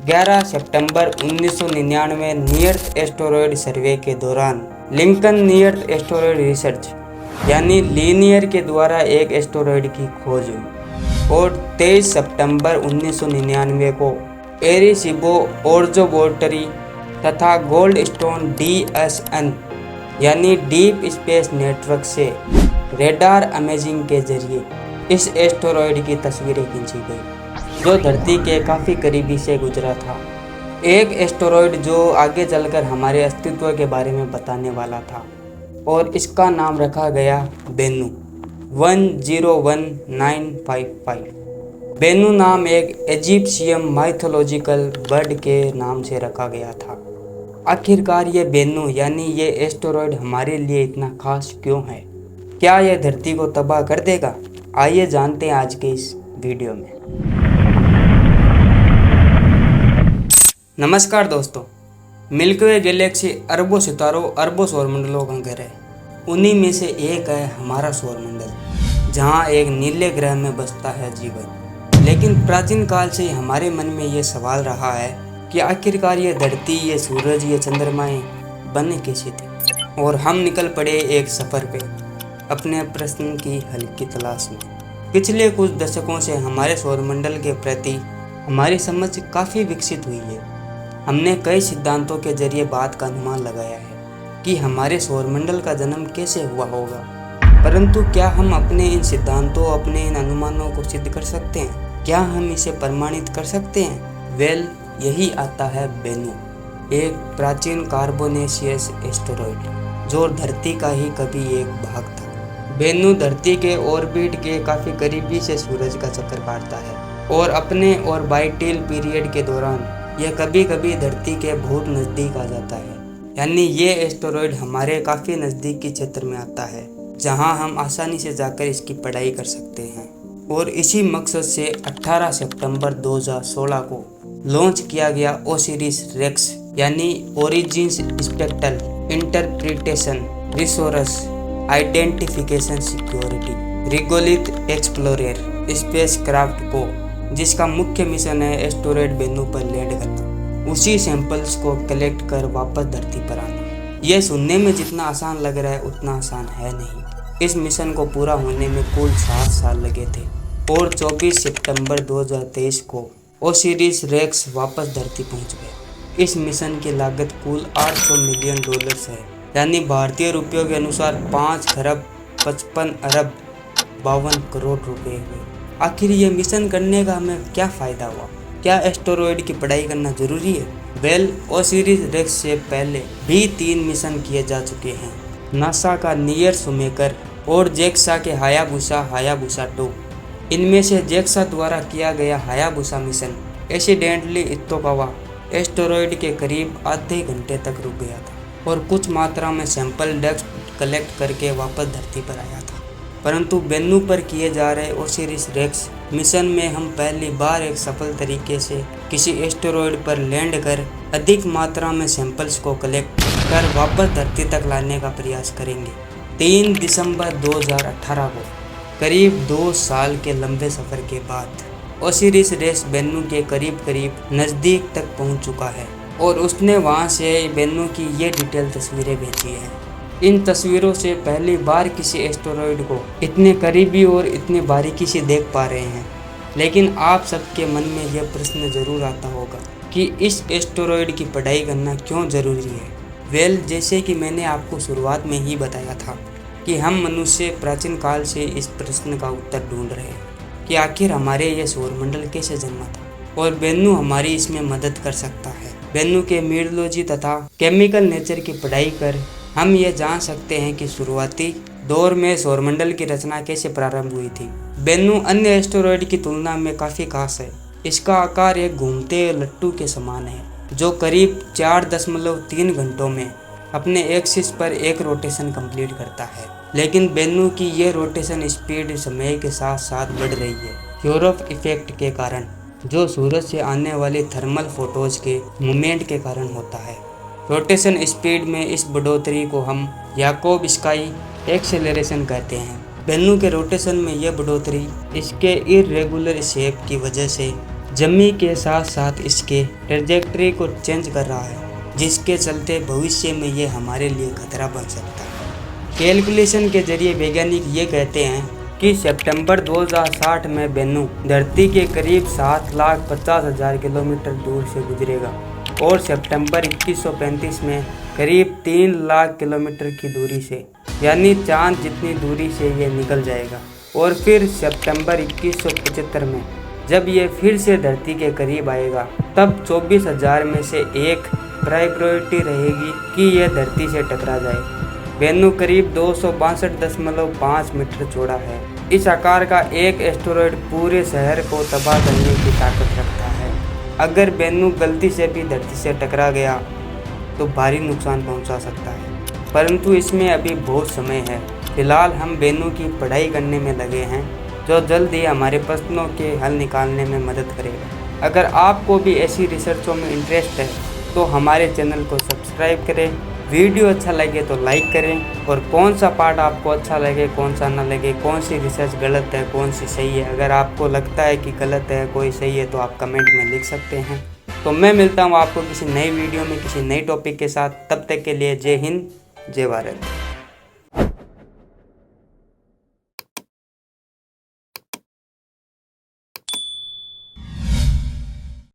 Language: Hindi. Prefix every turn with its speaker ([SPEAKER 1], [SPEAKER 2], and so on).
[SPEAKER 1] 11 सितंबर 1999 नियर एस्टेरॉयड सर्वे के दौरान लिंकन नियर एस्टेरॉयड रिसर्च यानी लीनियर के द्वारा एक एस्टेरॉयड की खोज हुई और 23 सितंबर 1999 को एरिसीबो ऑब्जर्वेटरी तथा गोल्डस्टोन DSN यानी डीप स्पेस नेटवर्क से रेडार इमेजिंग के जरिए इस एस्टेरॉयड की तस्वीरें खींची गई जो धरती के काफ़ी करीबी से गुजरा था। एक एस्टेरॉयड जो आगे चलकर हमारे अस्तित्व के बारे में बताने वाला था और इसका नाम रखा गया बेनू 101955। बेनू नाम एक इजिप्शियन माइथोलॉजिकल बर्ड के नाम से रखा गया था। आखिरकार ये बेनू यानी ये एस्टेरॉयड हमारे लिए इतना खास क्यों है? क्या यह धरती को तबाह कर देगा? आइए जानते हैं आज के इस वीडियो में। नमस्कार दोस्तों, मिल्की वे गैलेक्सी अरबों सितारों अरबों सौरमंडलों का घर है। उन्हीं में से एक है हमारा सौरमंडल, जहां एक नीले ग्रह में बसता है जीवन। लेकिन प्राचीन काल से हमारे मन में ये सवाल रहा है कि आखिरकार ये धरती, ये सूरज, ये चंद्रमाएं बने कैसे थे? और हम निकल पड़े एक सफ़र पे अपने प्रश्न की हल की तलाश में। पिछले कुछ दशकों से हमारे सौरमंडल के प्रति हमारी समझ काफ़ी विकसित हुई है। हमने कई सिद्धांतों के जरिए बात का अनुमान लगाया है कि हमारे सौरमंडल का जन्म कैसे हुआ होगा, परंतु क्या हम अपने इन सिद्धांतों, अपने इन अनुमानों को सिद्ध कर सकते हैं? क्या हम इसे प्रमाणित कर सकते हैं? यही आता है बेनू, एक प्राचीन कार्बोनेशियस एस्टेरॉयड जो धरती का ही कभी एक भाग था। बेनू धरती के ऑर्बिट के काफ़ी करीबी से सूरज का चक्कर काटता है और अपने ऑर्बिटल पीरियड के दौरान यह कभी कभी धरती के बहुत नज़दीक आ जाता है। यानी ये एस्टेरॉयड हमारे काफ़ी नज़दीकी क्षेत्र में आता है जहां हम आसानी से जाकर इसकी पढ़ाई कर सकते हैं। और इसी मकसद से 18 सितंबर 2016 को लॉन्च किया गया ओसिरिस रेक्स यानी origins spectral interpretation resource identification security regolith explorer spacecraft को, जिसका मुख्य मिशन है एस्टेरॉयड बेनू पर लैंड करना, उसी सैंपल्स को कलेक्ट कर वापस धरती पर आना। यह सुनने में जितना आसान लग रहा है उतना आसान है नहीं। इस मिशन को पूरा होने में कुल 7 साल लगे थे और 24 सितंबर 2023 को ओसिरिस रेक्स वापस धरती पहुंच गए। इस मिशन की लागत कुल $800 मिलियन है, यानी भारतीय रुपयों के अनुसार 5,55,52 करोड़ रुपए हुए। आखिर ये मिशन करने का हमें क्या फ़ायदा हुआ? क्या एस्टेरॉयड की पढ़ाई करना ज़रूरी है? ओसिरिस रेक्स से पहले भी 3 मिशन किए जा चुके हैं, नासा का नियर शुमेकर और जेक्सा के हायाबुसा 2। इनमें से जेक्सा द्वारा किया गया हायाबुसा मिशन एक्सीडेंटली इतोकावा एस्टेरॉयड के करीब आधे घंटे तक रुक गया था और कुछ मात्रा में सैंपल डस्ट कलेक्ट करके वापस धरती पर आया था। परंतु बेनू पर किए जा रहे ओसिरिस रेक्स मिशन में हम पहली बार एक सफल तरीके से किसी एस्टेरॉयड पर लैंड कर अधिक मात्रा में सैंपल्स को कलेक्ट कर वापस धरती तक लाने का प्रयास करेंगे। 3 दिसंबर 2018 को करीब 2 साल के लंबे सफ़र के बाद ओसिरिस रेक्स बेनू के करीब नज़दीक तक पहुंच चुका है और उसने वहां से बेनू की ये डिटेल तस्वीरें भेजी हैं। इन तस्वीरों से पहली बार किसी एस्टेरॉयड को इतने करीबी और इतनी बारीकी से देख पा रहे हैं। लेकिन आप सबके मन में यह प्रश्न ज़रूर आता होगा कि इस एस्टेरॉयड की पढ़ाई करना क्यों ज़रूरी है? जैसे कि मैंने आपको शुरुआत में ही बताया था कि हम मनुष्य प्राचीन काल से इस प्रश्न का उत्तर ढूंढ रहे हैं कि आखिर हमारे ये सौरमंडल कैसे जन्मा था और बेनू हमारी इसमें मदद कर सकता है। बेनू के मीटोलॉजी तथा केमिकल नेचर की पढ़ाई कर हम ये जान सकते हैं कि शुरुआती दौर में सौरमंडल की रचना कैसे प्रारंभ हुई थी। बेनू अन्य एस्टेरॉयड की तुलना में काफ़ी खास है। इसका आकार एक घूमते लट्टू के समान है जो करीब 4.3 घंटों में अपने एक्सिस पर एक रोटेशन कंप्लीट करता है। लेकिन बेनू की ये रोटेशन स्पीड समय के साथ साथ बढ़ रही है यूरोप इफेक्ट के कारण, जो सूरज से आने वाली थर्मल फोटोज के मूवमेंट के कारण होता है। रोटेशन स्पीड में इस बढ़ोतरी को हम याकोब स्काई एक्सेलरेशन कहते हैं। बेनू के रोटेशन में यह बढ़ोतरी इसके इरेगुलर शेप की वजह से जमी के साथ साथ इसके ट्रेजेक्टरी को चेंज कर रहा है, जिसके चलते भविष्य में ये हमारे लिए खतरा बन सकता है। कैलकुलेशन के जरिए वैज्ञानिक ये कहते हैं कि सितंबर 2060 में बेनू धरती के करीब 7,50,000 किलोमीटर दूर से गुजरेगा और सितंबर 2135 में करीब 3 लाख किलोमीटर की दूरी से, यानी चांद जितनी दूरी से ये निकल जाएगा। और फिर सितंबर 2175 में जब ये फिर से धरती के करीब आएगा, तब 24,000 में से एक प्रोबेबिलिटी रहेगी कि यह धरती से टकरा जाए। बेनू करीब 262.5 मीटर चौड़ा है। इस आकार का एक एस्टेरॉयड पूरे शहर को तबाह करने की ताकत रखता है। अगर बेनू गलती से भी धरती से टकरा गया तो भारी नुकसान पहुंचा सकता है, परंतु इसमें अभी बहुत समय है। फिलहाल हम बेनू की पढ़ाई करने में लगे हैं, जो जल्द ही हमारे प्रश्नों के हल निकालने में मदद करेगा। अगर आपको भी ऐसी रिसर्चों में इंटरेस्ट है तो हमारे चैनल को सब्सक्राइब करें। वीडियो अच्छा लगे तो लाइक करें, और कौन सा पार्ट आपको अच्छा लगे, कौन सा ना लगे, कौन सी रिसर्च गलत है, कौन सी सही है, अगर आपको लगता है कि गलत है, कोई सही है, तो आप कमेंट में लिख सकते हैं। तो मैं मिलता हूँ आपको किसी नई वीडियो में किसी नई टॉपिक के साथ। तब तक के लिए जय हिंद, जय भारत।